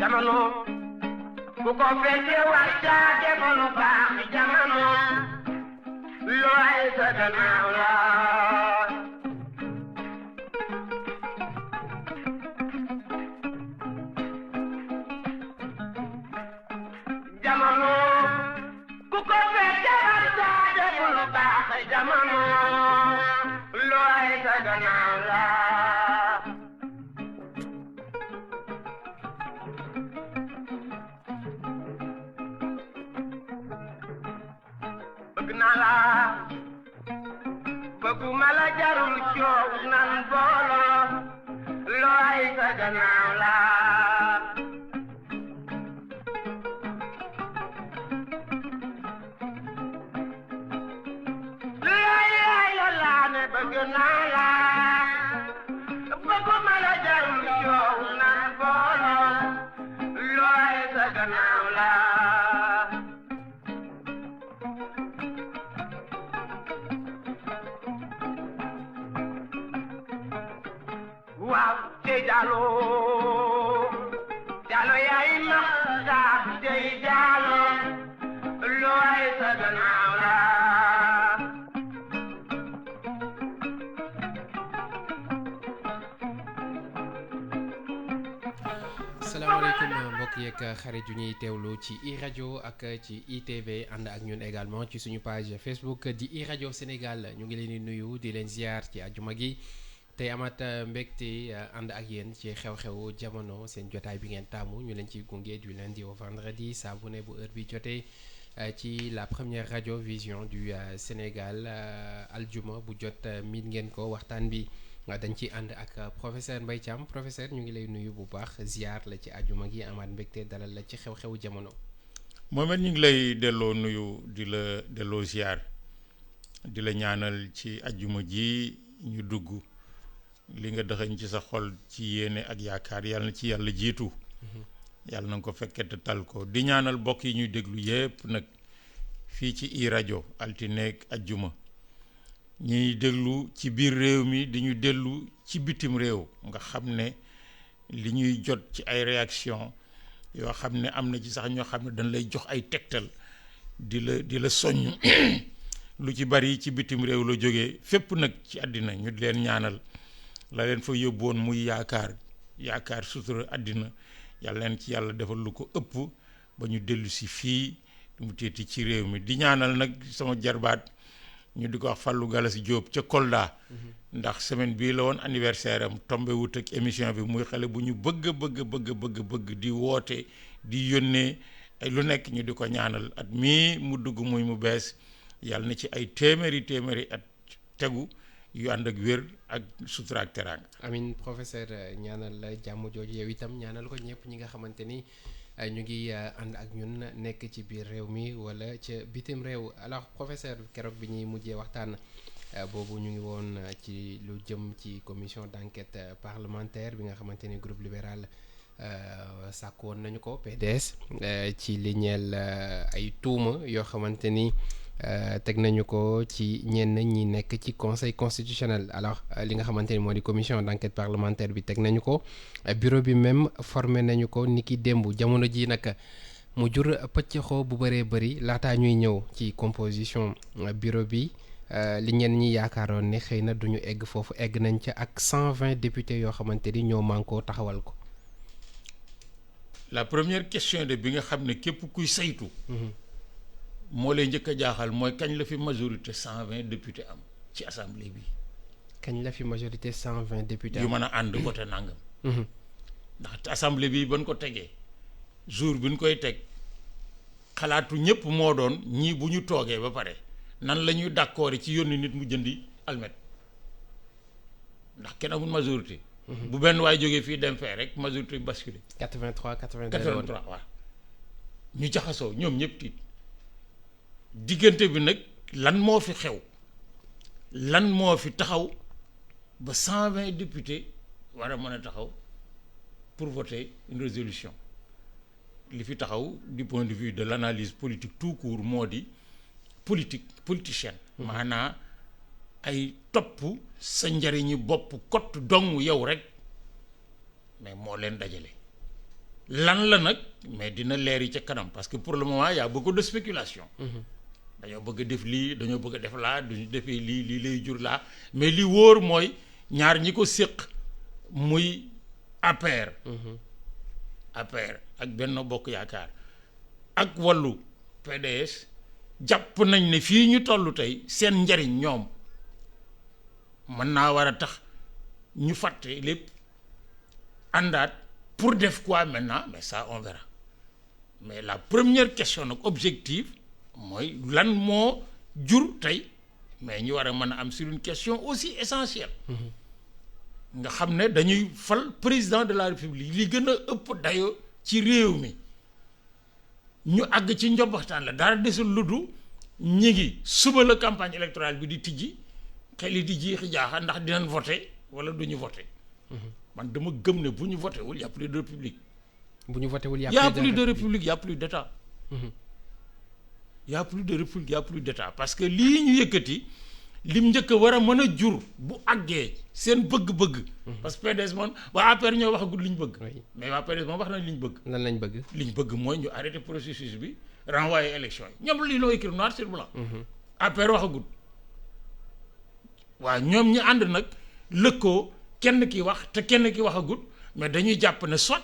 jamono ku ko fekkee war caa defa lu baax jamono looy sa gannaaw la jamono ku ko fekkee war caa defa lu baax jamono looy sa gannaaw la nala bëgguma la jarul coow nan boolo looy sa gannaaw la looy la ne bëgg naa la bëgguma la jarul coow nan boolo looy sa gannaaw la waaw te Diallo yaay naxa te Diallo looy sa gannaaw la salaamaaleykum mbokk yeeg xarit yu ñuy teewlu ci iRadio ak ci ITV ànd ak ñun également ci suñu page Facebook di iRadio Sénégal ñu ngi leen di nuyu di leen ziar ci àjjuma gi tey amat mbégte ànd ak yéen ci xew-xewu jamono seen jotaay bi ngeen taamu ñu leen ci gunge du lundi au vendredi saa bu ne bu heure bi jotee ci la première radio vision du Sénégal aljuma bu jot miin ngeen ko waxtaan bi dañ ci ànd ak professeur Mbaye Thiam professeur ñu ngi lay nuyu bu baax ziar la ci àjjuma gi amaat mbégte dalal la ci xew-xewu jamono. moom it ñu ngi lay delloo nuyu di la delloo ziar di la ñaanal ci àjjuma ji ñu dugg. li nga dëxañ ci sa xol ci yéene ak yaakaar yàlla na ci yàlla jiitu yàlla na nga ko fekkee te tal ko di ñaanal mbokk yi ñuy déglu yépp nag fii ci iRadio altineeg ajjuma ñuy déglu ci biir réew mi di ñu dellu ci bitim réew nga xam ne li ñuy jot ci ay réaction yoo xam ne am na ci sax ñoo xam ne dañ lay jox ay tegtal di la soññ lu ci bari ci bitim réew la jógee fépp nag ci àddina ñu di leen ñaanal la leen fa yóbboon muy yaakaar sutura àddina yàlla leen ci yàlla defal lu ko ëpp ba ñu dellu si fii mu teeti ci réew mi di ñaanal nag sama jarbaat ñu di ko wax Fallou Gallas Diop ca Kolda ndax semaine bii la woon anniversaire am tombé wut ak émission bi muy xale bu ñu bëgg di woote di yónnee ay lu nekk ñu di ko ñaanal at mii mu dugg muy mu bees yàlla na ci ay téeméeri at tegu yu ànd ak wér ak sutura ak teraanga. amin professeur ñaanal la jàmm jooju yow itam ñaanal ko ñëpp ñi nga xamante ni ñu ngi ànd ak ñun nekk ci biir réew mi wala ca bitim réew alors professeur keroog bi ñuy mujjee waxtaan boobu ñu ngi woon ci lu jëm ci commission d'enquête parlementaire bi nga xamante ni groupe libéral sàkk woon nañu ko PDS ci li ñeel ay tuuma yoo xamante ni teg nañu ko ci ñenn ñi nekk ci conseil constitutionnel alors li nga xamante ni moo di commission d'enquête parlementaire bi teg nañu ko bureau bi même formé nañu ko niki démb jamono ji nag mu jur pëccëxoo bu bëree bëri laataa ñuy ñëw ci composition bureau bi li ñenn ñi yaakaaroon ne xëy na duñu egg foofu egg nañ ca ak 120 députés yoo xamante ni ñoo mànkoo taxawal ko. la première question de bi nga xam ne képp kuy saytu. moo lay njëkk a jaaxal mooy kañ la fi majorité 120 députés am ci assemblée bi. kañ la fi majorité 120 députés am yu mën a ànd voté nangam. ndax assemblée bi ban ko tegee jour bi ñu koy teg xalaatu ñëpp moo doon ñii bu ñu toogee ba pare nan la ñuy d'accord ci yónni nit mu jëndi almet ndax kenn amul majorité. bu benn waay jógee fii dem fee rek majorité basculé. 83 waaw ñu jaxasoo ñoom ñëpp tiit. diggante bi nag lan moo fi xew lan moo fi taxaw ba 120 députés war a mën a taxaw pour voter une résolution li fi taxaw du point de vue de l'analyse politique tout court moo di politicienne maanaa ay topp sa njariñi bopp kott dong yow rek mais moo leen dajale lan la nag mais dina leer yi ca kanam parce que pour le moment y a beaucoup de spéculation dañoo bëgg a def lii dañoo bëgg a def laa duñu defee lii lay jur laa mais li wóor mooy ñaar ñi ko séq muy APR ak Benno Bokk Yaakaar ak Wallu PDS jàpp nañ ne fii ñu toll tey seen njariñ ñoom mën naa war a tax ñu fàtte lépp àndaat pour def quoi maintenant mais ça on verra mais la première question nag objective mooy lan moo jur tey mais ñu war a mën a am sur une question aussi essentielle nga xam ne dañuy fal président de la république li gën a ëpp dayo ci réew mi ñu àgg ci njobbaxtaan la dara desul luddu ñi ngi suba la campagne électorale bi di tijji xel yi di jiixi jaaxa ndax dinañ voté wala du ñu voté man dama gëm ne bu ñu voté wul y a plus de république bu ñu voté wul y a plus de république y a plus d'état y a plus de république y a plus d'état parce que lii ñu yëkkati lim njëkk a war a mën a jur bu àggee seen bëgg-bëgg parce que PDS moom waa APR ñoo waxagul li ñu bëgg mais waa PDS moom wax nañ li ñu bëgg lan lañ bëgg li ñu bëgg mooy ñu arrêté processus bi renvoyer élection yi ñoom li loo écrit noir sur blanc APR waxagul waaw ñoom ñi ànd nag lëkkoo kenn ki wax te kenn ki waxagul mais dañuy jàpp ne soit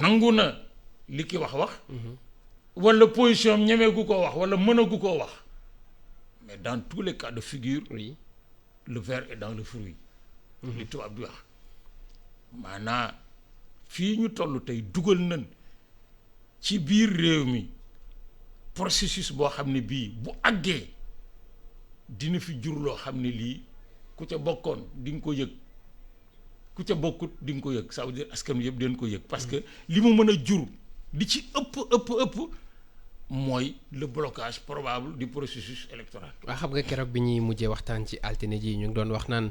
nangu na li ki wax wala position am ñemeegu koo wax wala mënagu koo wax mais dans tous les cas de figure le ver est dans le fruit li tubaab di wax maanaam fii ñu toll tey dugal nañ ci biir réew mi processus boo xam ne bii bu àggee dina fi jur loo xam ne lii ku ca bokkoon di nga ko yëg ku ca bokkut di nga ko yëg ça veut dire askan wi yëpp den ko yëg parce que li mu mën a jur li ci ëpp mooy le blocage probable du processus électoral. waaw xam nga keroog bi ñuy mujjee waxtaan ci altine ji ñu ngi doon wax naan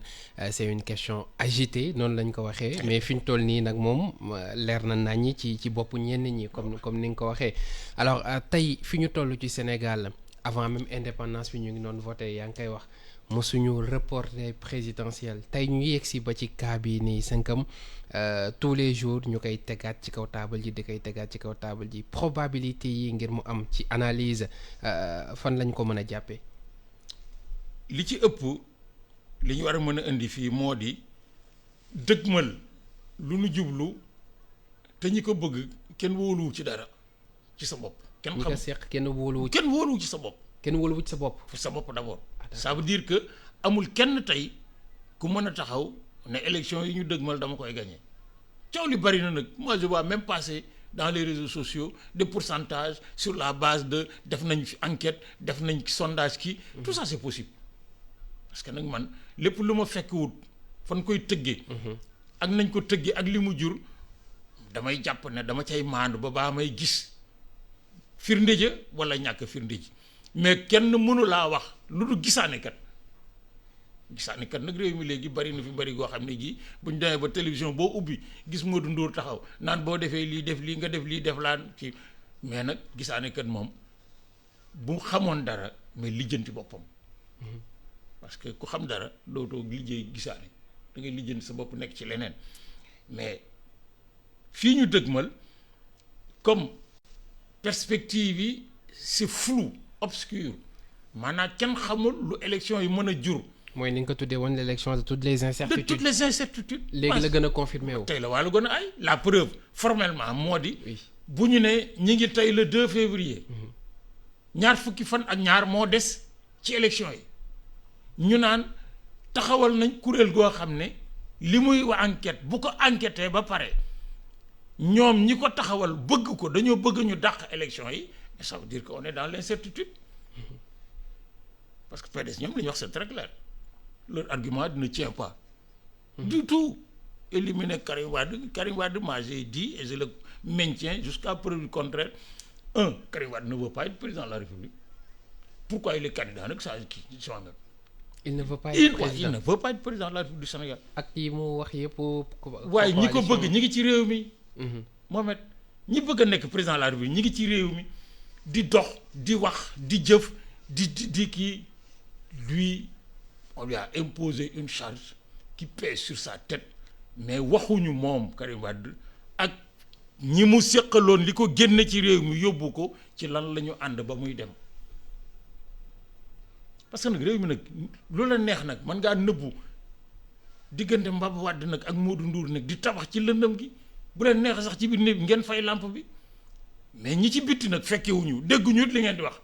c'est une question agitée noonu lañ ko waxee mais fi ñu toll nii nag moom leer na naññi ci boppu ñenn ñi comme ni nga ko waxee alors tey fi ñu toll ci Sénégal avant même indépendance bi ñu ngi doon voté yaa ngi koy wax mosuñu reporté présidentielle tey ñu yegg si ba ci cas bi nii sënkam tous les jours ñu koy tegaat ci kaw taabal ji di koy tegaat ci kaw taabal ji probabilité yi ngir mu am ci analyse fan lañ ko mën a jàppee. li ci ëpp li ñu war a mën a indi fii moo di dëgmal lu nu jublu te ñi ko bëgg kenn wóoluwu ci dara ci sa bopp. kenn ñi ko seq kenn wóoluwu ci sa bopp. kenn wóoluwu ci sa bopp. pour sa bopp d'abord. ça veut dire que amul kenn tey ku mën a taxaw ne élection yi ñu dëgmal dama koy gagner coow li bari na nag moi je vois même passer dans les réseaux sociaux des pourcentages sur la base de def nañ fi enquête def nañ sondage kii tout ça c'est possible parce que nag man lépp lu ma fekk wut fan koy tëggee ak nañ ko tëggee ak li mu jur damay jàpp ne dama cay maandu ba baa may gis firnde ja wala ñàkk firnde ji mais kenn mënu laa wax lu du gisaane kat nag réew mi léegi bari na fi bari goo xam ne ji buñ demee ba télévision boo ubbi gis Modou Ndour taxaw naan boo defee lii def lii nga def lii def laan ci mais nag gisaane kat moom bu xamoon dara mais lijjanti boppam parce que ku xam dara dootoo liggéey gisaane da ngay lijjanti sa bopp nekk ci leneen mais fii ñu dëgmal comme perspective yi c'est flou obscur maanaam kenn xamul lu élection yi mën a jur. mooy ni nga ko tuddee woon l'élection de toutes les incertitudes. de toutes les incertitudes. léegi la gën a confirmé wu. tey la waa la gën a ay la preuve formellement moo di. bu ñu ne ñi ngi tey le 2 février. ñaar fukki fan ak ñaar moo des ci élection yi ñu naan taxawal nañ kuréel goo xam ne li muy wa enquête bu ko enquêté ba pare ñoom ñi ko taxawal bëgg ko dañoo bëgg ñu dàq élection yi mais ça veut dire qu'on est dans l'incertitude parce que PDS ñoom li ñu wax c'est très clair leur argument ne tient pas du tout. Éliminer Karim Wade moi j'ai dit et je le maintiens jusqu'à preuve du contraire. Karim Wade ne veut pas être président de la République. Pourquoi il est candidat nag ça qui sont même. Il ne veut pas être président. Il ne veut pas être président de la République du Sénégal. ak yi mu wax yëpp. waaye ñi ko bëgg ñi ngi ci réew mi. Mohamed ñi bëgg a nekk président de la République ñi ngi ci réew mi di dox di wax di jëf di kii lui on lui a imposé une charge qui pèse sur sa tête mais waxuñu moom Karim Wade ak ñi mu séqaloon li ko génne ci réew mi yóbbu ko ci lan la ñu ànd ba muy dem parce que nag réew mi nag lu la neex nag mën ngaa nëbbu diggante Mbaba Wade nag ak Modou Ndour nag di tabax ci lëndëm gi bu leen neex sax ci biir néeg bi ngeen fay lampe bi mais ñi ci bitti nag fekkewuñu dégguñu li ngeen di wax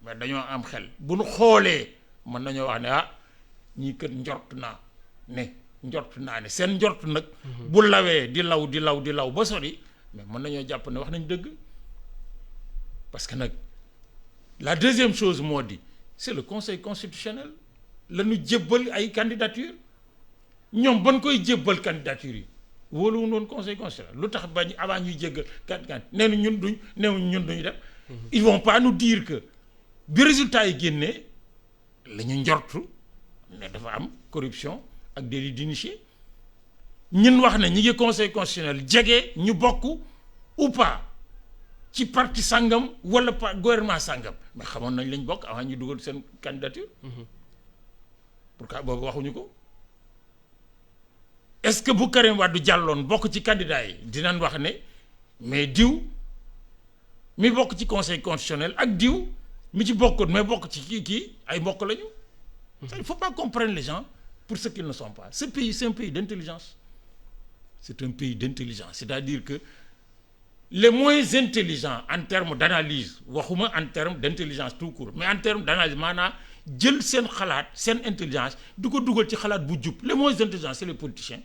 mais dañoo am xel bu nu xoolee mën nañoo wax ne ñii kat njort naa ne seen njort nag bu lawee di law ba sori mais mën nañoo jàpp ne wax nañ dëgg parce que nag la deuxième chose moo di c'est le conseil constitutionnel la ñu jébbal ay candidature ñoom ban koy jébbal candidature yi wóoluwu noonu conseil constitutionnel lu tax bañ avant ñuy jéggal kan neenu ñun duñu def ils vont pas nous dire que bi résultat yi génnee la ñu njortu ne dafa am corruption ak délit d'initié ñun wax ne ñi ngi conseil constitutionnel jege ñu bokk ou pas ci parti sangam wala gouvernement sangam mais xamoon nañ lañ bokk avant ñu dugal seen candidature pourquoi boobu waxuñu ko est-ce que bu Karim Wade jàlloon bokk ci candidat yi dinañ wax ne mais diw mi bokk ci conseil constitutionnel ak diw mi ci bokkoon mais bokk ci kii ay mbokk lañu. Il faut pas comprendre les gens pour ce qu'ils ne sont pas. Ce pays c'est un pays d'intelligence. C'est un pays d'intelligence, c'est-à-dire que les moins intelligents en termes d'analyse waxuma en termes d'intelligence tout court mais en termes d'analyse maanaam jël seen xalaat seen intelligence du ko dugal ci xalaat bu jub les moins intelligents c'est les politiciens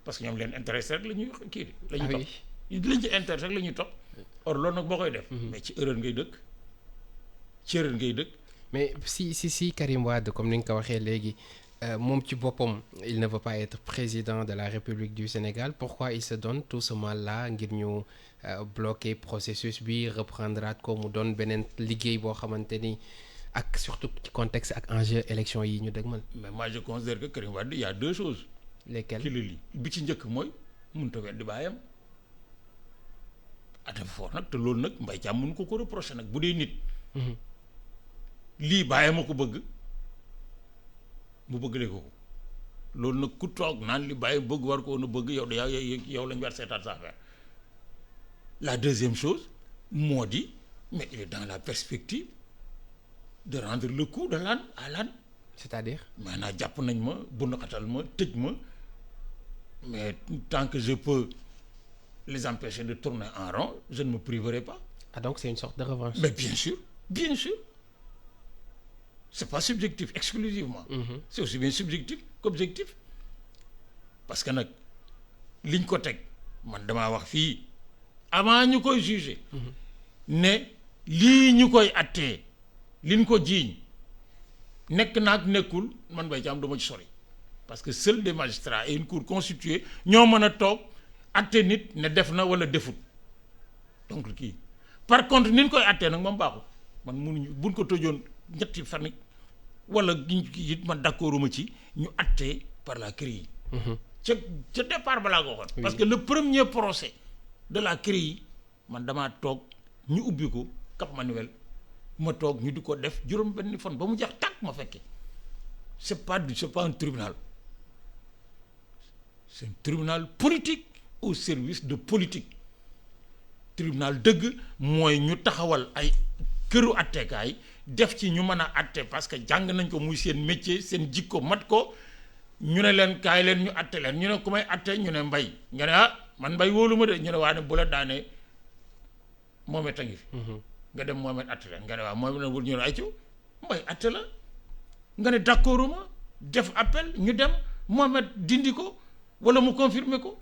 parce que ñoom leen intéressé rek la ñuy kii la ñuy topp liñ ci intéressé rek la ñuy topp or loolu nag boo koy def mais ci erreur ngay dëkk mais si Karim Wade comme ni nga ko waxee léegi moom ci boppam il ne veut pas être président de la République du Sénégal pourquoi il se donne tout ce mal-là ngir ñu bloquer processus bi reprendra ko mu doon beneen liggéey boo xamante ni ak surtout ci contexte ak enjeu élection yi ñu dëgmal. mais moi je considère que Karim Wade il y a deux choses. lesquelles ki la lii bi ci njëkk mooy mënut a weddi baayam dafa fort nag te loolu nag Mbaye Thiam mënu ko reprocher nag bu dee nit. lii baayam a ko bëgg mu bëggalee ko loolu nag ku toog naan li bàyyi bëgg war ko woon a bëgg yow lañ war seetaat sa affaire la deuxième chose moo di mais il est dans la perspective de rendre le coup de l'âne à l'âne. c'est-à-dire. maanaam jàpp nañ ma bunduxatal ma tëj ma mais tant que je peux les empêcher de tourner en rond je ne me priverai pas. Ah donc c'est une sorte de revanche. Mais bien sûr c'est pas subjectif exclusivement. C'est aussi bien subjectif qu'objectif parce que nag liñ ko teg man damaa wax fii avant ñu koy juger ne lii ñu koy attee liñ ko jiiñ nekk naag nekkul man bay ci am duma ci sori parce que seuls des magistrats et une cour constituée ñoo mën a toog atte nit ne def na wala defut donc kii par contre niñ koy attee nag moom baaxul man mënuñu buñ ko tëjoon ñetti fan wala it man d'accorduma ci ñu attee par la CREI ca départ balaa ko waxoon parce que le premier procès de la CREI man damaa toog ñu ubbi ko Cap Manuel ma toog ñu di ko def juróom benn fan ba mu jeex tàkk ma fekke c'est pas un tribunal c'est un tribunal politique au service de politique tribunal dëgg mooy ñu taxawal ay këru attekaay def ci ñu mën a atte parce que jàng nañ ko muy seen métier seen jikko mat ko ñu ne leen kaay leen ñu atte leen ñu ne ku may atte ñu ne mbay nga ne man mbay wóolu ma de ñu ne waa ne bu la daanee Mohamed a ngi fi nga dem Mohamed atte leen nga ne waa Mohamed wul ñu ne ay ci mbay atte la nga ne d'accord ma def appel ñu dem Mohamed dindi ko wala mu confirmer ko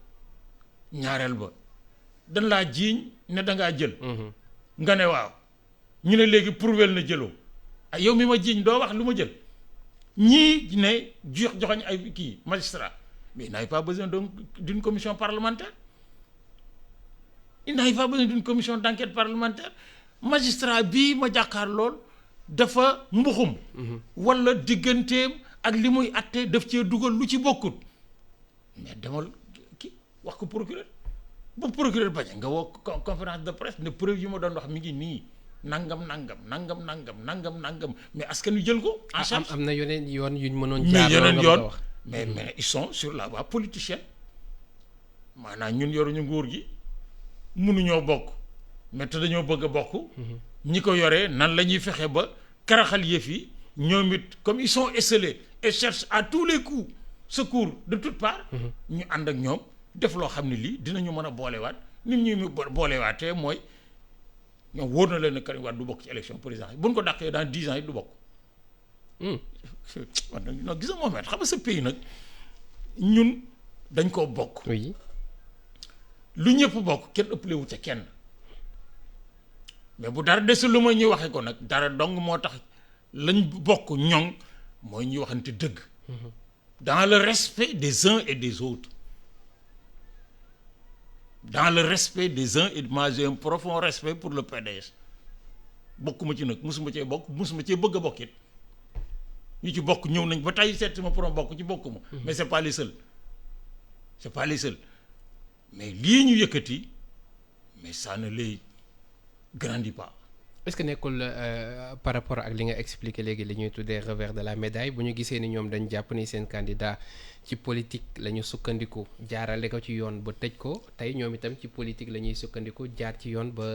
ñaareel ba dañ laa jiiñ ne dangaa jël nga ne waaw ñu ne léegi prouvel na jëloo ay yow mi ma jiiñ doo wax lu ma jël ñii ne joxoñ ay kii magistrat mais il n'avait pas besoin d'une commission parlementaire il n'avait pas besoin d'une commission d'enquête parlementaire magistrat bii ma jàkkaar lool dafa mbuxum wala digganteem ak li muy atte daf cee dugal lu ci bokkut mais demal kii wax ko procureur bu procureur bañ nga woo conférence de presse ne preuve yi ma doon wax mi ngi nii nangam mais askan wi jël ko en charge. am na yeneen yoon yuñ mënoon jaar yeneen yoon mais ils sont sur la voie politicienne maanaam ñun yoruñu nguur gi mënuñoo bokk mais te dañoo bëgg a bokk. ñi ko yoree nan la ñuy fexe ba karaxal yëf yi ñoom it comme ils sont esselés et cherchent à tous les coups secours de toutes parts. ñu ànd ak ñoom def loo xam ne lii dinañu mën a boolewaat nit ñi mu boolewaatee mooy ñoom wóor na leen ne Karim Wade du bokk ci élection présidentielle bu ñu ko dàqee dans 10 ans yi du bokk. non gis nga Mohamed xam nga sa pays nag ñun dañ koo bokk. oui. lu ñëpp bokk kenn ëppale wu ca kenn mais bu dara desul lu ma ñuy waxee ko nag dara dong moo tax lañ bokk ñoŋ mooy ñuy waxante dëgg. dans le respect des uns et des autres. dans le respect des uns et moi j'ai un profond respect pour le PDS bokkuma ci nag musuma cee bokk musuma cee bëgg a bokk it ñu ci bokk ñëw nañ ba tey seet ma pour bokk ci bokkuma. mais c'est pas les seuls c'est pas les seuls mais lii ñu yëkkati mais ça ne les grandit pas. est-ce que nekkul par rapport ak li nga expliqué léegi li ñuy tuddee revers de la médaille bu ñu gisee ni ñoom dañ jàpp ni seen candidat ci politique la ñu sukkandiku jaarale ko ci yoon ba tëj ko tey ñoom itam ci politique la ñuy sukkandiku jaar ci yoon ba.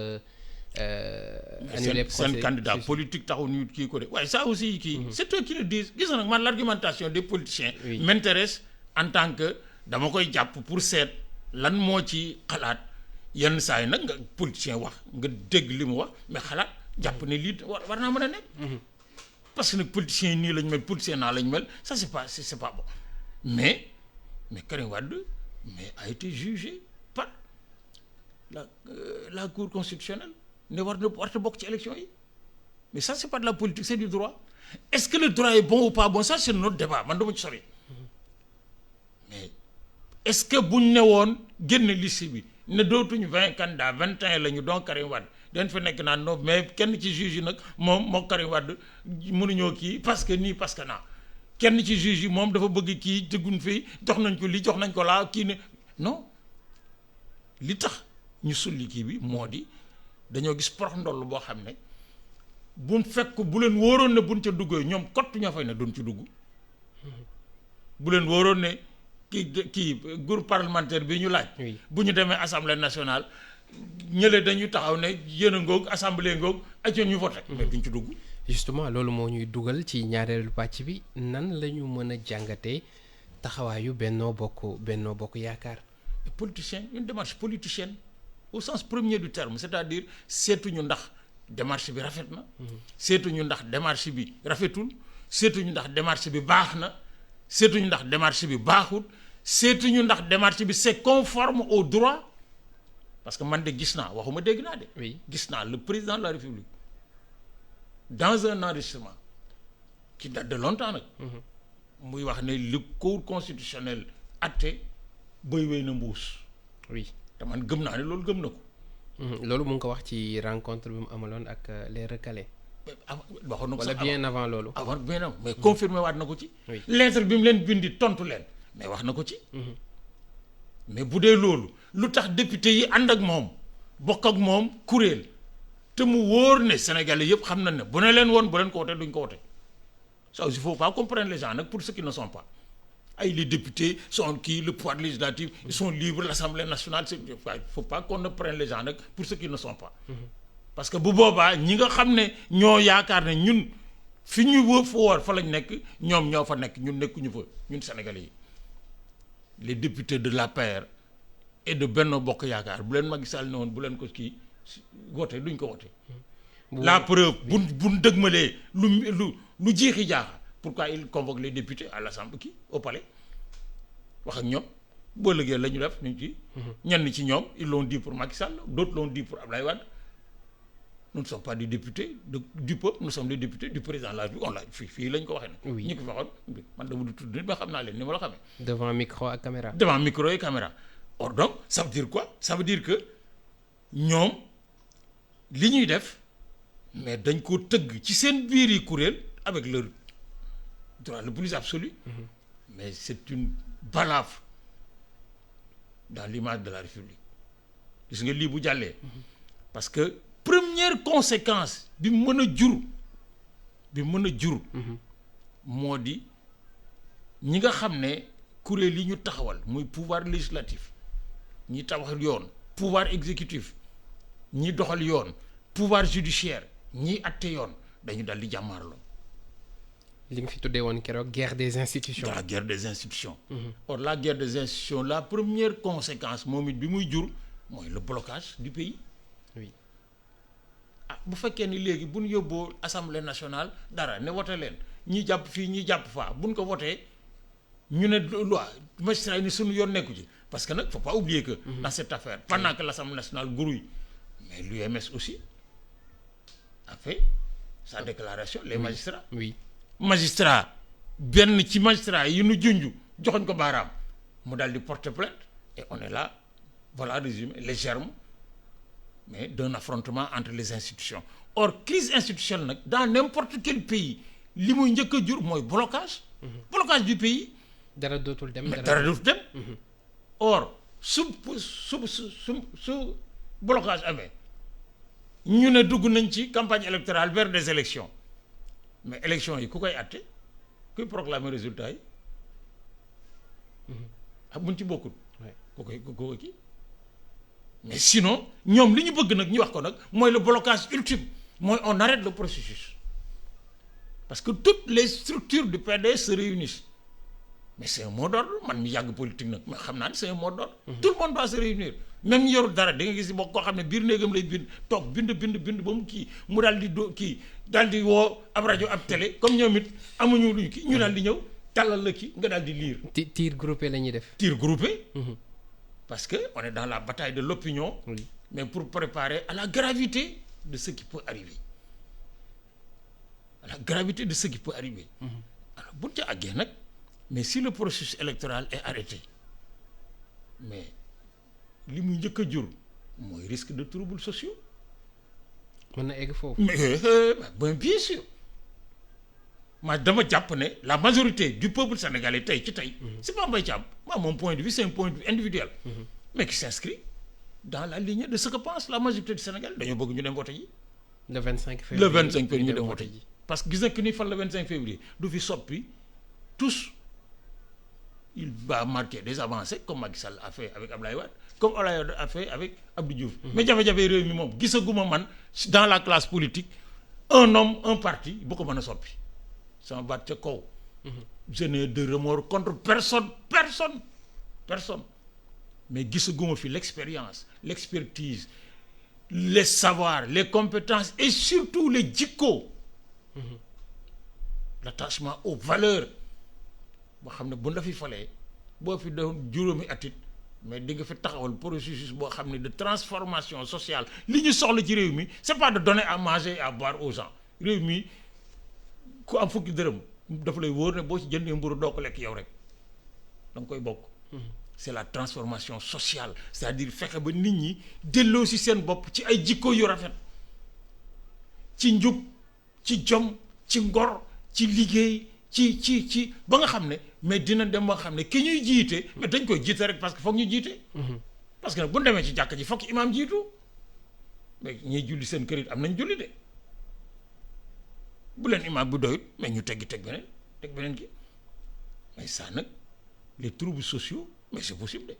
annuler seen candidat politique taxul ñu kii ko de waaye ça aussi kii. c'est eux qui le disent gis nga nag man l'argumentation des politiciens. m'intéresse en tant que dama koy jàpp pour seet lan moo ci xalaat. yenn saa yi nag nga politicien wax nga dégg li mu wax mais xalaat jàpp ne lii war naa mën a nekk. parce que nag politiciens yi nii lañ mel politicien naa lañ mel ça c'est pas bon mais Karim Wade mais a été jugé par la cour constitutionnelle ne warta bokk ci élection yi mais ça c'est pas de la politique c'est du droit est-ce que le droit est bon ou pas bon ça c'est notre débat man dama ci sori mais est-ce que buñ ne woon génn liste bi. ne dootuñu 20 candidats 21 la ñu donc Karim Wade dañ fa nekk naan non mais kenn ci juge yi nag moom moo Karim Wade mënuñoo kii parce que nii parce que naa kenn ci juge yi moom dafa bëgg kii dëggun fii jox nañ ko lii jox nañ ko laa kii ne non li tax ñu sulli kii bi moo di dañoo gis porox ndoll boo xam ne buñ fekk bu leen wóoroon ne buñ ca duggee ñoom kott ñoo fay ne duñ ci dugg bu leen wóoroon ne kii groupe parlementaire bi ñu laaj. bu ñu demee assemblée nationale ñële dañuy taxaw ne yéen a ngoog assemblée ngoog ak ñu voté. mais duñ ci dugg. justement loolu moo ñuy dugal ci ñaareelu pàcc bi nan la ñu mën a jàngatee taxawaayu Benno Bokk Yaakaar. politicien une démarche politicienne au sens premier du terme c'est-à-dire seetuñu ndax démarche bi rafet na. seetuñu ndax démarche bi rafetul seetuñu ndax démarche bi baax na. seetuñu ndax démarche bi baaxul seetuñu ndax démarche bi c'est conforme au droit parce que man de gis naa waxuma dégg naa de. gis naa le président de la République dans un enregistrement qui date de longtemps nag. muy wax ne le cour constitutionnel atte bëy wéy na mbuus. oui te man gëm naa ne loolu gëm na ko. loolu mu ngi ko wax ci rencontre bi mu amaloon ak les recalés. waxoon na ko wala bien avant loolu. avant bien avant mais confirmé waat na ko ci. oui lettre bi mu leen bindi tontu leen mais wax na ko ci. mais bu dee loolu lu tax député yi ànd ak moom bokk ak moom kuréel te mu wóor ne Sénégalais yëpp xam nañ ne bu ne leen woon bu leen ko wote duñ ko wote ça aussi il faut pas comprendre les gens nag pour ceux qui ne sont pas ay les députés sont kii le pouvoir législatif ils sont libres l'Assemblée nationale c'est il faut pas qu'on ne prenne les gens nag pour ceux qui ne sont pas. parce que bu boobaa ñi nga xam ne ñoo yaakaar ne ñun fi ñu wër fa woor fa lañ nekk ñoom ñoo fa nekk ñun nekkuñu fa ñun Sénégalais yi les députés de l'APR et de Benno Bokk Yaakaar bu leen Macky Sall ne woon bu leen ko kii wote duñ ko wote. la preuve buñ dëgmalee lu jeexi jaaxa pourquoi il convoque les députés à l'Assemblée kii au palais wax ak ñoom boo lëgee la ñu def ñu ci ñenn ci ñoom ils l'ont dit pour Macky Sall d'autres l'ont dit pour Abdoulaye Wade. nous ne sommes pas des députés du peuple nous sommes des députés du président de la République on l'a fii lañ ko waxee nag. oui ñi ko waxoon man dama du tudd nit ba xam naa leen ni ma la xamee. devant micro ak caméra. devant micro et caméra. or donc ça veut dire quoi ça veut dire que ñoom li ñuy def mais dañ ko tëgg ci seen biir yi kuréel avec leur droit le plus absolu. mais c'est une balafre dans l'image de la République gis nga lii bu jàllee. parce que première conséquence bi mën a jur moo di ñi nga xam ne kuréel yi ñu taxawal muy pouvoir législatif ñi tabax yoon pouvoir exécutif ñi doxal yoon pouvoir judiciaire ñi atte yoon dañu dal di jàmmaarloo. li nga fi tuddee woon keroog guerre des institutions. la guerre des institutions. Or la guerre des institutions la première conséquence moom it bi muy jur mooy le blocage du pays. oui ah bu fekkee ni léegi bu ñu yóbboo assemblée nationale dara ne wote leen ñi jàpp fii ñi jàpp faa bu ñu ko wotee ñu ne loi magistrat yi ni suñu yoon nekku ci parce que nag faut pas oublier que dans cette affaire pendant que l'Assemblée nationale grouille mais l'UMS aussi a fait sa déclaration les magistrats. oui magistrat benn ci magistrat yi nu junj joxoñ ko baaraam mu daal di porter plainte et on est là voilà résumé les germes mais d'un affrontement entre les institutions. Or crise institutionnelle nag dans n'importe quel pays li muy njëkk a jur mooy blocage. blocage du pays. dara dootul dem mais dara dootul dem. or su blocage amee ñu ne dugg nañ ci campagne électorale vers des élections mais élections yi ku koy àtte kuy proclamer résultat yi ah buñ ci bokkul. ku koy kii mais sinon ñoom li ñu bëgg nag ñu wax ko nag mooy le blocage ultime mooy on arrête le processus parce que toutes les structures du PDS se réunissent mais c'est un mot d'ordre man mi yàgg politique nag mais xam naa ne c'est un mot d'ordre. Tout le monde doit se réunir même yorul dara da nga gis boo koo xam ne biir néegam lay bind toog bind ba mu kii mu daal di kii daal di woo ab rajo ab télé comme ñoom it amuñu luñ kii ñu daal di ñëw tàllal la kii nga daal di lire. tir groupé la ñuy def. tir groupé. Parce que on est dans la bataille de l'opinion. Oui. Mais pour préparer à la gravité de ce qui peut arriver. À la gravité de ce qui peut arriver. Alors bu ñu ca àggee nag mais si le processus électoral est arrêté mais li mu njëkk a jur mooy risque de troubles sociaux. mën na egg foofu. mais bien sûr ma dama jàpp ne la majorité du peuple sénégalais tey ci tey. c'est pas Mbaye Thiam moi mon point de vue c'est un point de vue individuel. Mais qui s'inscrit dans la lignée de ce que pense la majorité du Sénégal dañoo bëgg ñu dem vote ji. le 25 février le 25 février ñu dem vote ji. parce que gis nga que ni fan le 25 février du fi soppi tous il va marquer des avancées comme Macky Sall a fait avec Abdoulaye Wade comme Abdoulaye Wade a fait avec Abdou Diouf. Mais jafe-jafe réew mi moom gisaguma man dans la classe politique un homme un parti bu ko mën a soppi sama baat ca kaw. Je n'ai de remords contre personne. Mais gisaguma fi l'expérience l'expertise les savoirs les compétences et surtout les jikko. L'attachement aux valeurs boo xam ne bu la fi falee boo fi doon juróomi atit mais di nga fi taxawal processus boo xam ne de transformation sociale li ñu soxla ci réew mi c'est pas de donner à manger et à boire aux gens réew mi ku am fukki dërëm dafa lay wóor ne boo ci jëndee mburu doo ko lekk yow rek da nga koy bokk. C'est la transformation sociale c'est-à-dire fexe ba nit ñi delloo ci seen bopp ci ay jikko yu rafet ci njub ci jom ci ngor ci liggéey ci ba nga xam ne mais dina dem ba nga xam ne ki ñuy jiite mais dañ koy jiite rek parce que foog ñu jiite. parce que nag bu ñu demee ci jàkka ji foog imaam jiitu mais ñiy julli seen kër it am nañ julli de bu leen imaam bu doyut mais ñu teg beneen ki mais ça nag les troubles sociaux. Mais c'est possible.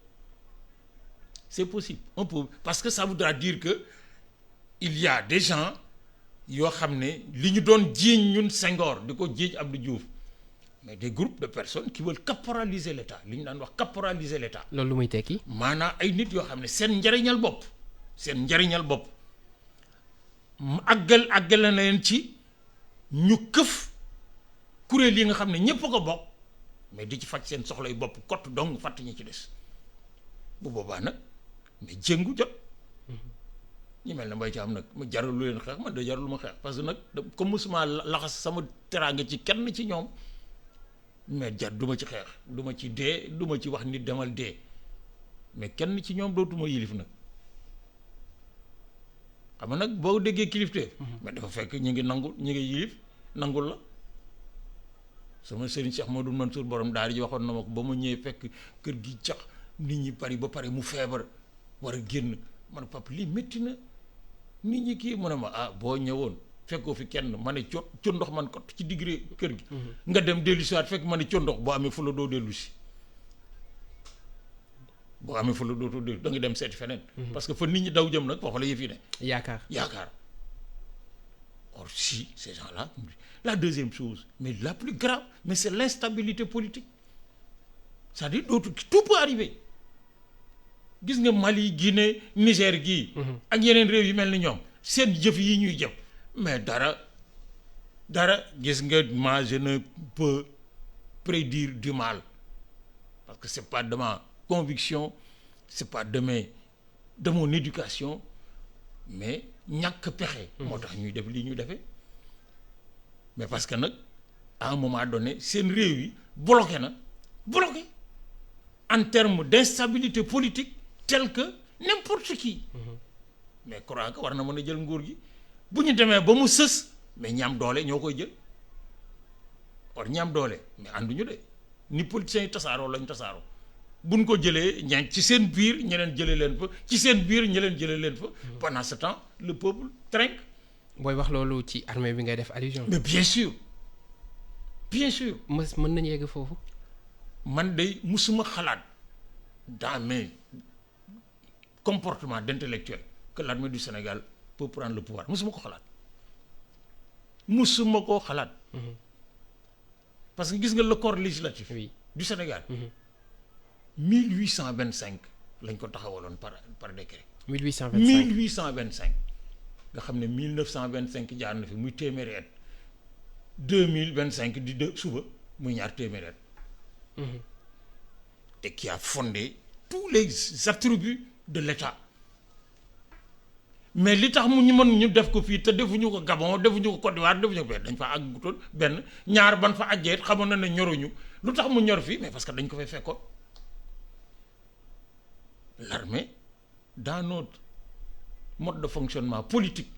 C'est possible. On peut, parce que ça voudra dire que il y a des gens yoo xam ne li ñu doon jiiñ ñun Senghor di ko jiiñ Abdou Diouf mais des groupes de personnes qui veulent caporaliser l'État li ñu daan wax caporaliser l'État. loolu lu muy tekki. maanaam ay nit yoo xam ne seen njariñal bopp àggal na leen ci ñu këf kuréel yi nga xam ne ñëpp a ko bokk. mais di ci faj seen soxlay bopp kott dong fàtt ñi ci des bu boobaa nag mais jëngu jot ñi mel ne Mbaye Thiam nag ma jaralu leen xeex man de jaralu ma xeex parce que nag comme musuma laxas sama teraanga ci kenn ci ñoom mais du ma ci xeex du ma ci dee du ma ci wax nit demal dee mais kenn ci ñoom dootuma yilif nag xam nga nag boo déggee kilifte mais dafa fekk ñu ngi yilif nangul la sama sëriñ Cheikh Modou Mansour borom daal di waxoon na ma ko ba ma ñëwee fekk kër gi cax nit ñi bari ba pare mu feebar war a génn ma ne papa lii métti na nit ñi kii mu ne ma boo ñëwoon fekkoo fi kenn ma ne ndox man ko ci diggre kër gi. nga dem dellu si waat fekk ma ne ndox boo amee fu la doo dellu si boo amee fa la dootoo dégg da nga dem seeti feneen. parce que fa nit ñi daw jëm nag foofu la yëf yi ne. yaakaar. Or si ces gens-là, la deuxième chose, mais la plus grave, mais c'est l'instabilité politique. C'est-à-dire d'autres, tout peut arriver. Gis nga Mali, Guinée, Niger gii. ak yeneen réew yu mel ni ñoom seen jëf yi ñuy jëf mais dara gis nga moi je ne peux prédire du mal parce que c'est pas de ma conviction, c'est pas de mon éducation, mais ñàkk pexe. moo tax ñuy def lii ñuy defee mais parce que nag à un moment donné seen réew yi bloqué en termes d'instabilité politique tel que n'importe qui. mais crois que war na mën a jël nguur gi bu ñu demee ba mu sës mais ñaam doole ñoo koy jël or ñaam doole mais ànduñu de ni politiciens yi tasaaroo lañ tasaaroo buñ ko jëlee ña ci seen biir ñeneen jëlee leen fa ci seen biir ñeneen jëlee leen fa. pendant ce temps le peuple trinque. booy wax loolu ci armée bi ngay def allusion. mais bien sûr. mën nañu yegg foofu. man de musuma xalaat dans mes comportements d'intellectuel que l'armée du Sénégal peut prendre le pouvoir musuma ko xalaat. parce que gis nga le corps législatif. du Sénégal. 1825 lañ ko taxawaloon par décret. 1825 nga xam ne 1925 jaar na fi muy téeméeri at 2025 di suba muy ñaar téeméeri at. Et qui a fondé tous les attributs de l'État. mais li tax mu ñu mën ñu def ko fii te defuñu ko Gabon defuñu ko Côte d'Ivoire defuñu ko dañ fa àggutoon benn ñaar ban fa àggee xamoon na ne ñoruñu lu tax mu ñor fii mais parce que dañ ko fay fekkoon. L'armée dans notre mode de fonctionnement politique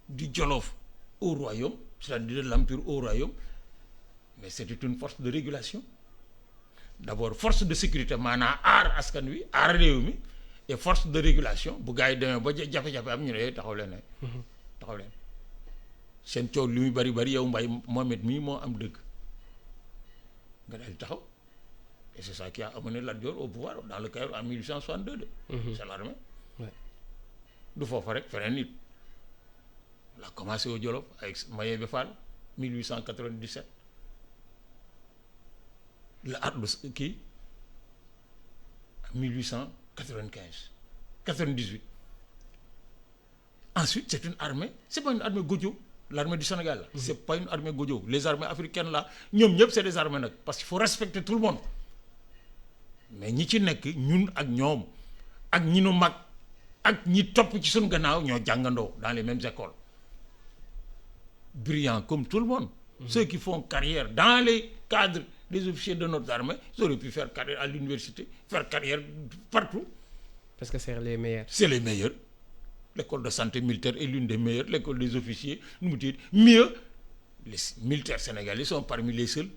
du Jolof au royaume, c'est-à-dire de l'empire au royaume, mais c'était une force de régulation. D'abord force de sécurité maanaam aar askan wi aar réew mi et force de régulation bu gars yi demee ba jafe-jafe am ñu ne taxaw leen seen coow li muy bari yow Mbaye Mohamed mii moo am dëgg nga daal di taxaw. Et c'est ça qui a amené Lat Dior au pouvoir dans le Caire en 1862. C'est l'armée. du foofu rek feneen nit la commencé au Jolof avec Mayebe Fall 1897 la ardu kii 1895 98. Ensuite c'est une armée, c'est pas une armée Godio, l'armée du Sénégal là. C'est pas une armée Godio. Les armées africaines là ñoom ñëpp c'est des armées nag parce qu'il faut respecter tout le monde. mais ñi ci nekk ñun ak ñoom ak ñi nu mag ak ñi topp ci suñu gannaaw ñoo jàngandoo dans les mêmes écoles brillants comme tout le monde. Ceux qui font carrière dans les cadres des officiers de notre armée ils auraient pu faire carrière à l'université, faire carrière partout. Parce que c'est les meilleurs. C'est les meilleurs. L'école de santé militaire est l'une des meilleures. L'école des officiers, mieux, les militaires sénégalais sont parmi les seuls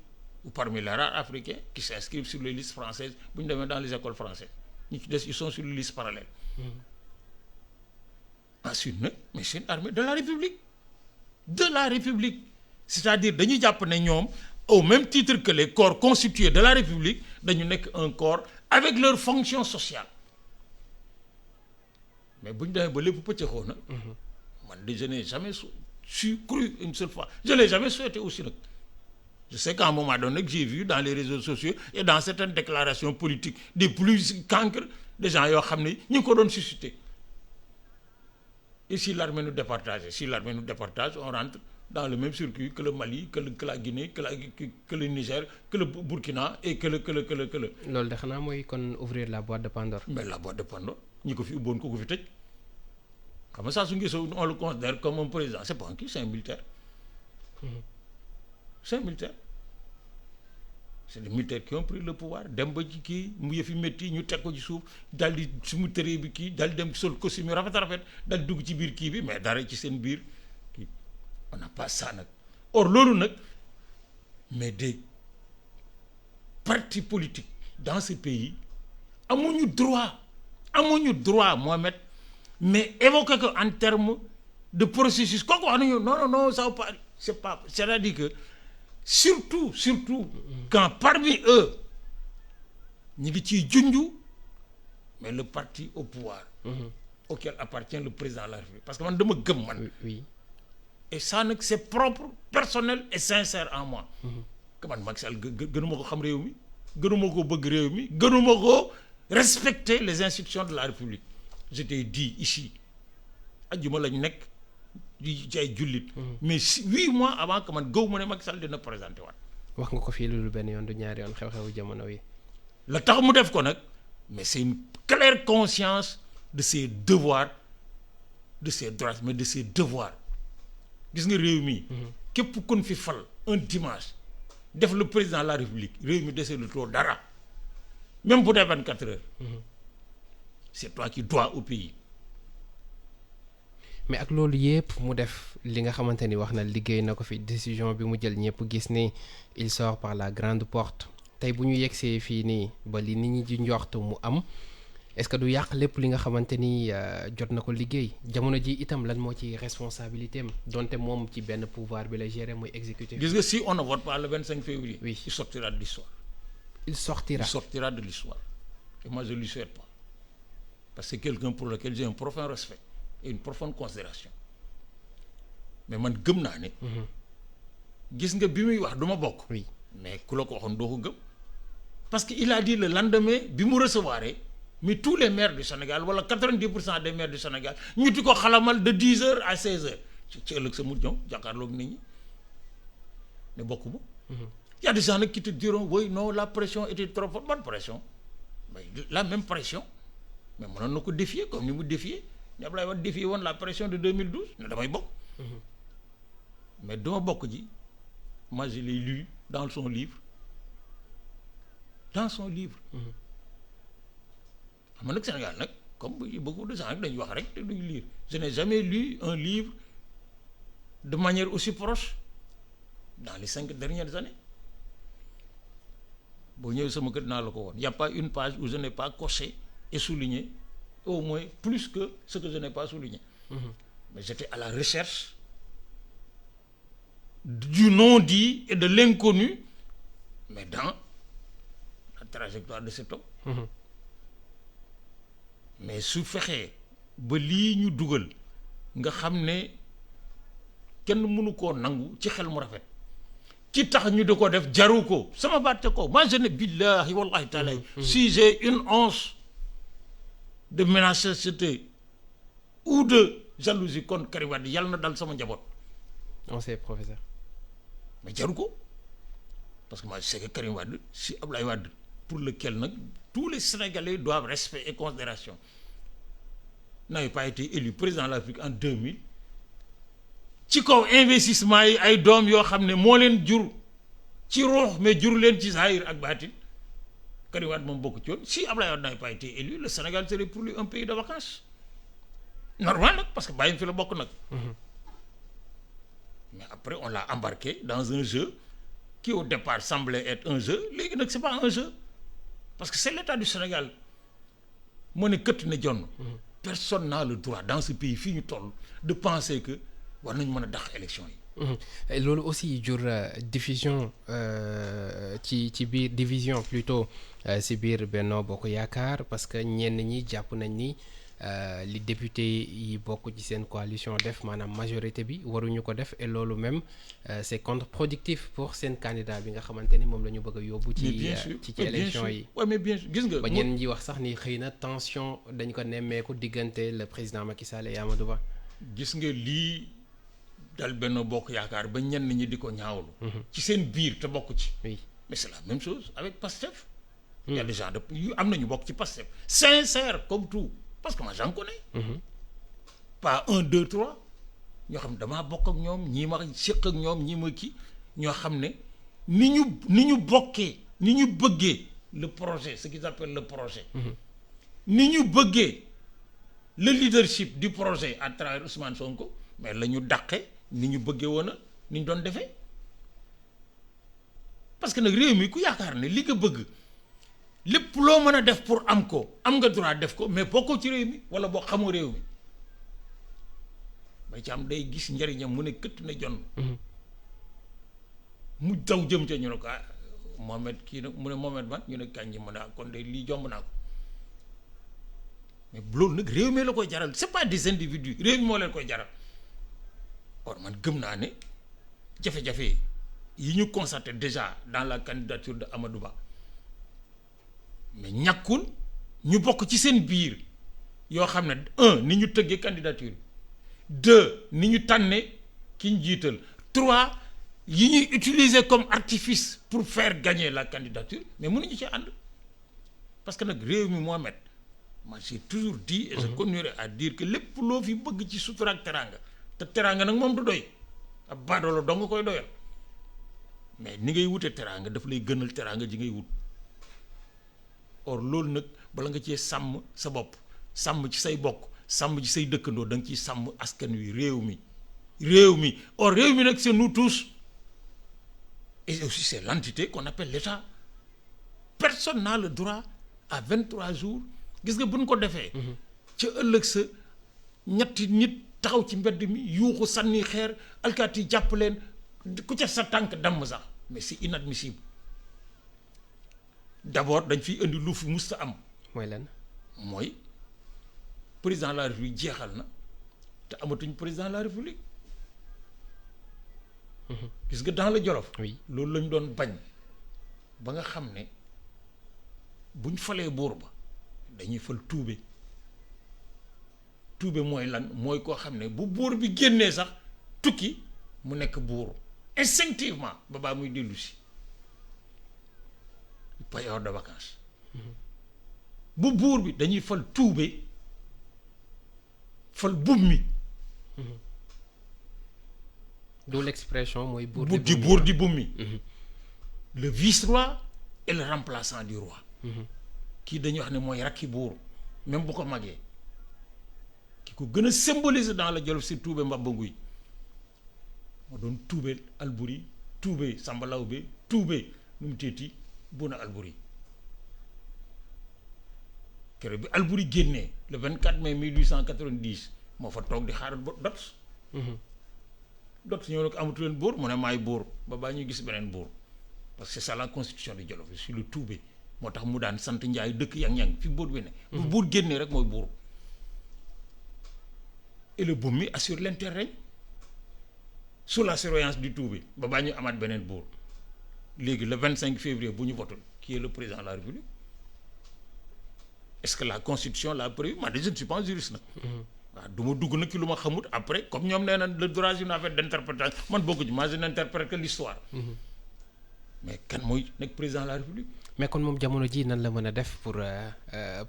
ou parmi les rares Africains qui s'inscrivent sur les listes françaises. Dans les écoles françaises, ils sont sur les listes parallèles. Ensuite, mais c'est une armée de la République. De la République. C'est-à-dire, dañuy jàpp ne ñoom au même titre que les corps constitués de la République, dañu nekk un corps avec leur fonction sociale. Mais bu ñu demee ba lépp pëccëxoo na man de je n'ai jamais cru une seule fois, je l'ai jamais souhaité aussi nag. Je sais qu'à un moment donné que j'ai vu dans les réseaux sociaux et dans certaines déclarations politiques des plus cancres des gens yoo xam ne ñu ngi ko doon susciter. Et si l'armée nous départage, on rentre dans le même circuit que le Mali, que la Guinée, que le Niger, que le Burkina et que le. loolu de xanaa mooy kon ouvrir la boîte de Pandore. Mais la boîte de Pandore ñi ko fi ubboon ko fi tëj xam nga saa su ngi on le considère comme un président c'est pas un kii c'est un militaire. C'est un militaire. C'est des militaires qui ont pris le pouvoir dem ba ci kii mu yëfi métti ñu teg ko ci suuf dal di sumu tëree bi kii dal di dem sol costume rafet dal di dugg ci biir kii bi mais dara ci seen biir kii on n'a pas ça nag. Or loolu nag mais des partis politiques dans ce pays amuñu droit Mohamed mais évoquer ko en termes de processus kooku wax nañu non ça pas c'est-à-dire que surtout quand parmi eux ñi ngi ciy junju mais le parti au pouvoir auquel appartient le président de la République parce que man dama gëm man oui et ça nag c'est propre personnel et sincère en moi que man Macky Sall gënuma ko xam réew mi gënuma ko bëgg réew mi gënuma ko respecter les institutions de la République je t'ai dit ici ajjuma lañ nekk di ci ay jullit mais 8 mois avant que man gëw ma ne Macky Sall dina présenté waat wax nga ko fii loolu benn yoon du ñaari yoon xew-xewu jamono yi la tax mu def ko nag mais c'est une claire conscience de ses devoirs de ses droits mais de ses devoirs gis nga réew mi képp kon fi fal un dimanche def le président de la République réew mi desee lu too dara même bu dee 24 heures c'est toi qui dois au pays mais ak loolu yëpp mu def li nga xamante ni wax na liggéey na ko fi décision bi mu jël ñëpp gis ni il sort par la grande porte tey bu ñu yegsee fii nii ba li nit ñi di njortu mu am est-ce que du yàq lépp li nga xamante ni jot na ko liggéey jamono ji itam lan moo ci responsabilité am donte moom ci benn pouvoir bi la gérer muy exécutif. gis nga si on ne vote pas le 25 février. oui il sortira de l'histoire. il sortira de l'histoire et moi je lui souhaite pas parce que c'est quelqu'un pour lequel j'ai un profond respect et une profonde considération mais man gëm naa ne. gis nga bi muy wax du ma bokk. oui mais ku la ko waxoon doo ko gëm parce que il a dit le lendemain bi mu recevoir mais tous les maires du Sénégal wala 90% des maires du Sénégal ñu di ko xalamal de 10h à 16h ci ëllëg sa mu ñëw jàkkaarloog nit ñi ne bokkuma. y a des gens nag qui te diront oui non la pression était trop forte bonne pression mais la même pression mais mënoon na ko défier comme ni mu défier ni Ablaye Wade défier woon la pression de 2012 ne damay bokk. mais dama bokk ji moi je l'ai lu dans son livre xam nga nag Sénégal nag comme beaucoup de gens rek dañuy wax rek te duñ lire je n'ai jamais lu un livre de manière aussi proche dans les 5 dernières années boo ñëwee sama kër naa la ko woon y a pas une page où je n'ai pas coché et souligné au moins plus que ce que je n'ai pas souligné mais j'étais à la recherche du non-dit et de l'inconnu mais dans la trajectoire de cet homme mais su fexee ba lii ñu dugal nga xam ne kenn mënu koo nangu ci xel mu rafet ci tax ñu di ko def jaru ko sama batte ko moi je ne billahi wallahi taala si j'ai une once de méchanceté ou de jalousie contre Karim Wade yàlla na dal sama njaboot. on sait professeur. mais jaru ko parce que moi je sais que Karim Wade si Ablaye Wade pour lequel nag tous les Sénégalais doivent respect et considération n'avait pas été élu président de la République en 2000 ci kaw investissement yi ay doom yoo xam ne moo leen jur ci ruux mais jur leen ci zahir ak baatin Karim Wade moom bokk ci woon si Ablaye Wade n'avait pas été élu le Sénégal serait pour lui un pays de vacances normal nag parce que bàyyi fi la bokk nag mais après on l'a embarqué dans un jeu qui au départ semblait être un jeu léegi nag c'est pas un jeu parce que c'est l'État du Sénégal moo ne këtt na jonn personne n'a le droit dans ce pays fii ñu toll de penser que war nañu mën a dàq élection yi. loolu aussi jur diffusion ci biir division plutôt ci biir Benno Bokk Yaakaar parce que ñenn ñi jàpp nañ ni li député yi bokk ci seen coalition def maanaam majorité bi waruñu ko def et loolu même c'est contre-productif pour seen candidat bi nga xamante ni moom la ñu bëgg a yóbbu. ci élection yi. oui mais bien sûr gis nga. ba ñenn ñi wax sax ni xëy na tension dañ ko nemmeeku diggante le président Macky Sall et Amadou Ba. gis nga lii dal Benno Bokk Yaakaar ba ñenn ñi di ko ñaawlu. ci seen biir te bokk ci. oui mais c'est la même chose avec Pastef. il y a des gens de am na ñu bokk ci Pastef sincère comme tout. parce que moi j'en connais. pas 1 2 3 ñoo xam ne damaa bokk ak ñoom ñii ma séq ak ñoom ñii ma kii ñoo xam ne ni ñu bokkee ni ñu bëggee le projet ce qu'ils appellent le projet. ni ñu bëggee le leadership du projet à travers Ousmane Sonko mais la ñu dàqe ni ñu bëggee woon a ni ñu doon defee parce que nag réew mi ku yaakaar ne li nga bëgg. lépp loo mën a def pour am ko am nga droit def ko mais bokkoo ci réew mi wala boo xamoo réew mi bay ci am day gis njëriñam mu ne këtt na jonn mu daw jëm ca ñu ne ko Mohamed kii nag mu ne Mohamed man ñu ne kañ mu ne kon de lii jomb naa ko mais loolu nag réew mi la koy jaral c'est pas des individus réew mi moo leen koy jaral or man gëm naa ne jafe-jafe yi ñu constaté déjà dans la candidature de Amadou Ba mais ñàkkul ñu bokk ci seen biir yoo xam ne ni ñu tëggee candidature deux ni ñu tànne ki ñu jiital trois yi ñuy utiliser comme artifice pour faire gagner la candidature mais mënuñu ci ànd parce que nag réew mi Mohamed moi j'ai toujours dit et je continuerai à dire que lépp loo fi bëgg ci sutura ak teraanga te teraanga nag moom du doy ab baadoolo dong nga koy doyal mais ni ngay wute teraanga daf lay gënal teraanga ji ngay wut or loolu nag bala nga cee sàmm sa bopp sàmm ci say bokk sàmm ci say dëkkandoo da nga ciy sàmm askan wi réew mi or réew mi nag c'est nous tous et aussi c'est l'entité qu'on appelle l'État personne n'a le droit à 23 jours gis nga buñ ko defee ca ëllëg sa ñetti nit taxaw ci mbedd mi yuuxu sànni xeer alkaati jàpp leen ku ca sa tànk damm sax mais c'est inadmissible d'abord dañ fiy indi lu fi musta am mooy président de la république jeexal na te amatuñ président de la république gis nga dans le Jolof loolu lañ doon bañ ba nga xam ne buñ falee buur ba dañuy fal tuube mooy lan mooy koo xam ne bu buur bi génnee sax tukki mu nekk buur instinctivement ba baa muy dellu si période de vacances bu buur bi dañuy fal tuube fal bub mi d'où l'expression mooy buur di bub mi le vice-roi et le remplaçant du roi kii dañuy wax ne mooy rakki buur même bu ko magee ki ko gën a symboliser dans le Jolof si tuube Mbaba Nguy moo doon tuube Alburi tuube Samba Lawbe tuube nu mu teeti Bouna Alburi keroog bi Alburi génnee le 24 mai 1890 moo fa toog di xaaral Dots ñëw na ko amatu leen buur mu ne maay buur ba baa ñuy gis beneen buur parce que c'est ça la constitution du Jolof je suis le tuube moo tax mu daan sant Njaay dëkk yang-yang fi buur bi ne bu buur génnee rek mooy buur et le buum mi assure l'interrègne sous la surveillance du tuube ba baa ñu amaat beneen buur léegi le 25 février bu ñu votul qui est le président de la République est-ce que la constitution l'a prévu man je ne suis pas juriste nag waaw du ma dugg nag ci lu ma xamut après comme ñoom nee na le droit c'est une affaire d'interprétation man bokku ci moi je n'interprète que l'histoire mais kan mooy nekk président de la République mais kon moom jamono ji nan la mën a def pour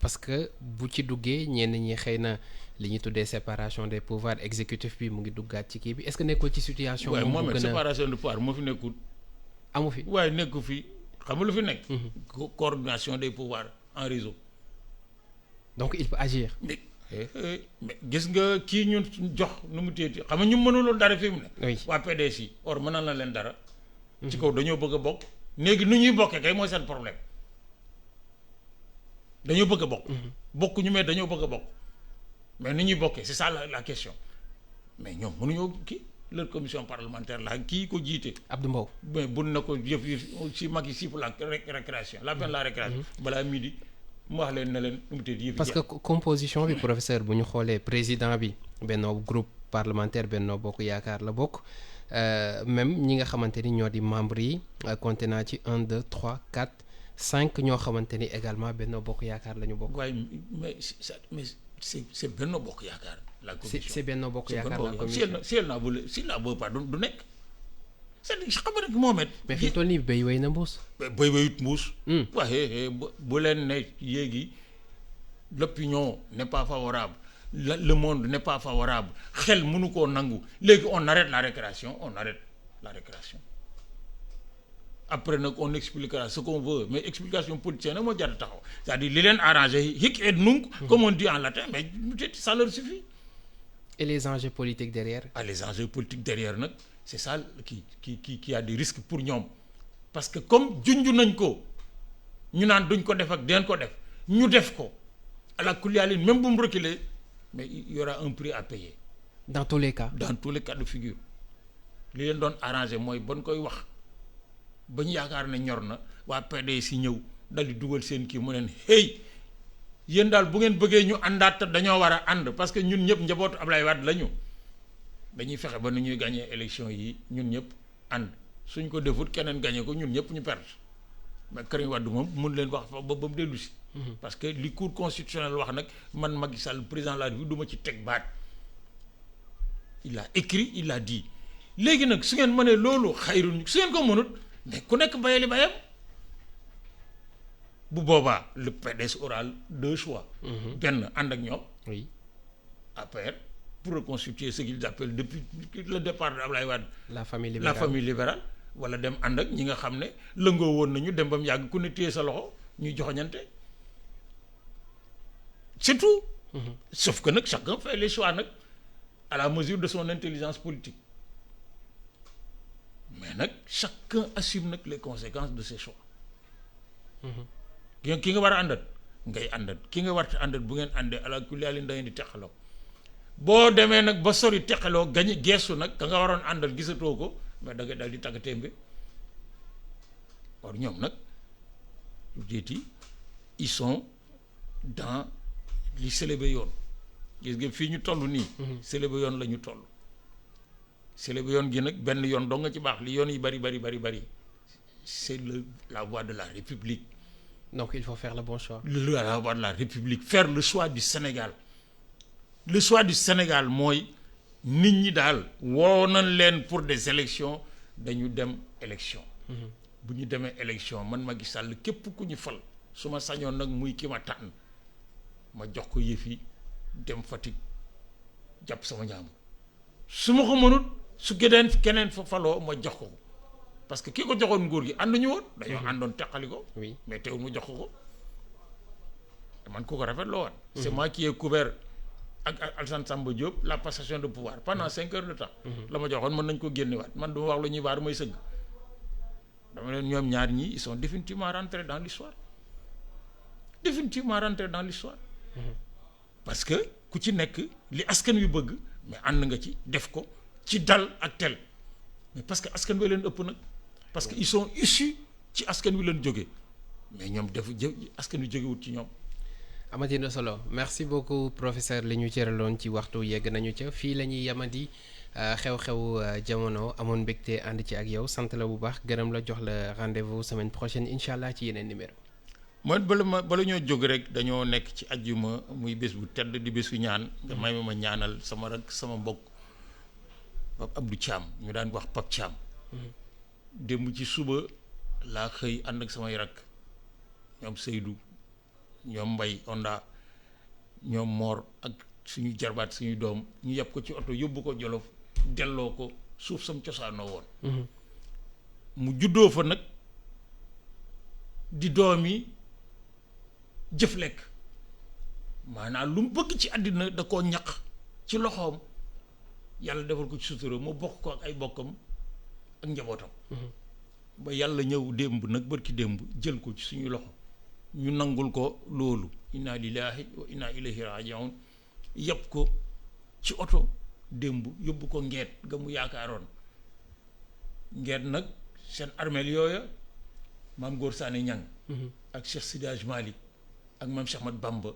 parce que bu ci duggee ñenn ñi xëy na li ñu tuddee séparation des pouvoirs exécutif bi mu ngi duggaat ci kii bi est-ce que nekkul ci situation moom bu gën a séparation de pouvoir moo fi nekkul amu fi waaye nekku fi xam nga lu fi nekk coordination des pouvoirs en réseau donc il peut agir mais gis nga kii ñun jox nu mu téeti xam nga ñu mënuloo dara fi mu ne waa PDS yi or mënal na leen dara ci kaw dañoo bëgg a bokk léegi nu ñuy bokkee kay mooy seen problème dañoo bëgg a bokk bokk ñu mais dañoo bëgg a bokk mais ni ñuy bokkee c'est ça la question mais ñoom mënuñoo kii leur commission parlementaire la kii ko jiite Abdou Mbow mais bun na ko yëf si mag yi si pour la récréation la peine la récréation balaa midi mu wax leen ne leen nu mu tëdd yëf parce que composition bi professeur bu ñu xoolee président bi Benno groupe parlementaire Benno Bokk Yaakaar la bokk même ñi nga xamante ni ñoo di membres yi compté naa ci 1 2 3 4 5 ñoo xamante ni également Benno Bokk Yaakaar la ñu bokk. waaye mais c'est Benno Bokk Yaakaar la commission c'est Benno Bokk Yaakaar la commission si elle n'a voulu pas du nekk c'est xam nga rek Mohamed mais fi toll nii béy wéy na mbuus. béy wéyut mbuus. waaye bu leen ne yéegi l'opinion n'est pas favorable. Le monde n'est pas favorable xel mënu koo nangu léegi on arrête la récréation après nag on expliquera ce qu'on veut mais explication politicienne nag moo jar taxaw c'est-à-dire li leen arrangé hic et nunc comme on dit en latin mais peut-être ça leur suffit. Et les enjeux politiques derrière. Les enjeux politiques derrière nag c'est ça qui a des risques pour ñoom parce que comme junj nañ ko ñu naan duñ ko def ak den ko def ñu def ko à la kuliyaalin même bu mu reculer mais il y aura un prix à payer. Dans tous les cas. Dans tous les cas de figure li leen doon arrangé mooy ban koy wax ba ñu yaakaar ne ñor na waa PDS si ñëw dal di dugal seen kii mu neen hey yéen daal bu ngeen bëggee ñu àndaat te dañoo war a ànd parce que ñun ñëpp njabootu Ablaye Wade la ñu dañuy fexe ba nu ñuy gagné élection yi ñun ñëpp ànd suñ ko defut keneen gagné ko ñun ñëpp ñu perte mais Karim Wade moom mun leen wax ba mu dellu si. parce que li cour constitutionnel wax nag man Macky Sall président de la République du ma ci teg baat il a écrit il a dit léegi nag su ngeen mënee loolu xayrun su ngeen ko mënut mais ku nekk bayali bayam bu boobaa le PDS aura deux choix. benn ànd ak ñoom. oui APR pour reconstituer ce qu'ils appellent depuis le départ de Ablaye Wade. la famille libérale wala dem ànd ak ñi nga xam ne lëngoo woon nañu dem ba mu yàgg ku ne téye sa loxo ñuy joxoñante c'est tout. sauf que nag chacun fait les choix nag à la mesure de son intelligence politique mais nag chacun assume nag les conséquences de ses choix. ki nga war a àndat ngay àndat ki nga warta àndat bu ngeen àndee ala kulli haalin da ngeen di teqaloo boo demee nag ba sori teqaloo gañe geestu nag ka nga waroon àndal gisatoo ko mais da nga daal di tagg témbe or ñoom nag jeeti ils sont dans li célébé yoon gis nga fii ñu toll nii célébé yoon la ñu toll célébé yoon gi nag benn yoon doo nga ci baax li yoon yi bari c'est la voie de la République. Donc il faut faire le bon choix. La voie de la République faire le choix du Sénégal le choix du Sénégal mooy nit ñi daal woo nañ leen pour des élections dañu dem élection bu ñu demee élection man Macky Sall képp ku ñu fal su ma sañoon nag muy ki ma tànn ma jox ko yëf yi dem Fatick jàpp sama njaamu su ma ko mënut su keneen fa faloo ma jox ko parce que ki ko joxoon nguur gi ànduñu woon dañoo àndoon teqali ko mais teewul mu jox ko man ku ko rafet loo woon c'est moi qui ai couvert ak Alassane Samba Diop la passation de pouvoir pendant 5 heures de temps la ma joxoon mën nañ ko génnewaat man du ma wax lu ñuy waar mooy sëgg dama leen ñoom ñaar ñi ils sont définitivement rentrés dans l'histoire parce que ku ci nekk li askan wi bëgg mais ànd nga ci def ko ci dal ak tel mais parce que askan wi leen ëpp nag parce que ils sont issus ci askan wi leen jóge mais ñoom def askan wi jógewut ci ñoom. amati na solo merci beaucoup professeur li ñu cëraloon ci waxtu yegg nañu ca fii la ñuy yamandi xew-xew jamono amoon mbégte ànd ci ak yow sant la bu baax gërëm la jox la rendez-vous semaine prochaine incha allah ci yeneen numéro. mooy bala ñoo jóg rek dañoo nekk ci ajjuma muy bés bu tedd di bésu ñaan nga may ma ñaanal sama rak sama mbokk Pape Abdou Thiam ñu daan wax Pape Thiam démb ci suba laa xëy ànd ak samay rak ñoom Seydou ñoom Mbay Onda ñoom Mor ak suñu jarbaat suñu doom ñu yàpp ko ci oto yóbbu ko Jolof delloo ko suuf sam cosaanoo woon mu juddoo fa nag di doomi jëf lekk maanaam lu mu bëgg ci àddina da koo ñaq ci loxoom yàlla defal ko ci sutura mu bokk ko ak ay bokkam ak njabootam ba yàlla ñëw démb nag bërki démb jël ko ci suñu loxo ñu nangul ko loolu inna lillahi wa inna ilayhi raji'un yëpp ko ci oto démb yóbbu ko ngeet ga mu yaakaaroon ngeet nag seen armeel yooya maam Góor Saane Ñang ak Cheikh Sidi Hadj Malick ak maam Cheikh Ahmad Bamba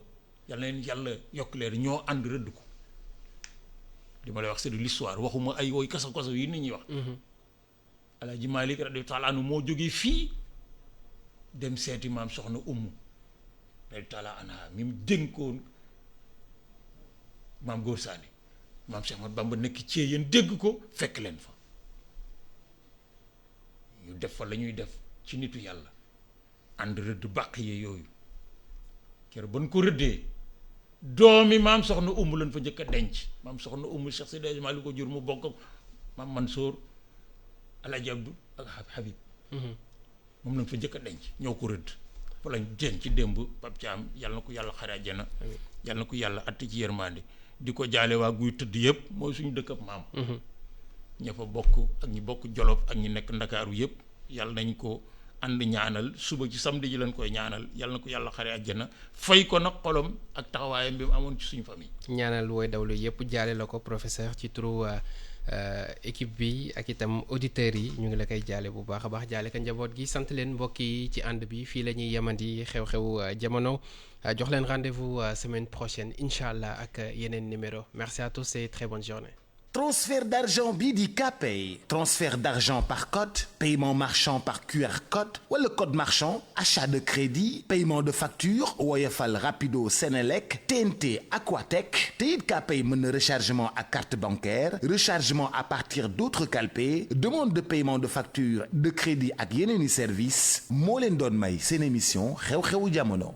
yàlla leen yàlla yokk leen ñoo ànd rëdd ko li ma lay wax c'est de l'histoire waxuma ay wooy kaso yi nit ñi wax Alaaji Malick radiyallahu taala anhu moo jógee fii dem seeti maam soxna Umu radiyallahu taala anha mi mu dénkoon maam Góor Saane maam Cheikh Ahmad Bamba nekk ci yéen dégg ko fekk leen fa ñu def fa la ñuy def ci nitu yàlla ànd rëdd bàq yee yooyu kër ban ko rëddee doomi maam soxna Umu lañ fa njëkk a denc maam soxna Umu Cheikh Seydi Hadji Malick ko jur mu bokk ak maam Mansour Alaaji Abdou ak Habib moom lañ fa njëkk a denc ñoo ko rëdd fa lañ denc démb Pape Thiam yàlla na ko yàlla xare àjjana yàlla na ko yàlla atti ci yërmande di ko jaale waa guy tëdd yëpp mooy suñu dëkk ab maam ña fa bokk ak ñi bokk Jolof ak ñi nekk Ndakaaru yëpp yàlla nañ ko ànd ñaanal suba ci samedi ji lañ koy ñaanal yàlla na ko yàlla xare àjjana fay ko nag xolom ak taxawaayam bi mu amoon ci suñu famille. ñaanal wooy dawlu yëpp jaale la ko professeur ci turu équipe bi ak itam auditeurs yi ñu ngi la koy jaale bu baax a baax jaale ka njaboot gi sant leen mbokk yi ci ànd bi fii la ñuy yemandi xew-xew jamono jox leen rendez-vous semaine prochaine incha allah ak yeneen numéro merci à tous et très bonne journée. Transfert d'argent bii di Kpay transfert d'argent par code paiement marchand par QR code wala code marchand achat de crédit paiement de facture Woyofal Rapido Senelec TNT Aquatech te it Kpay mën na rechargement à carte bancaire rechargement à partir d'autres calpes demande de paiement de facture de crédit ak yeneeni service moo leen doon may seen émission xew-xewu jamono.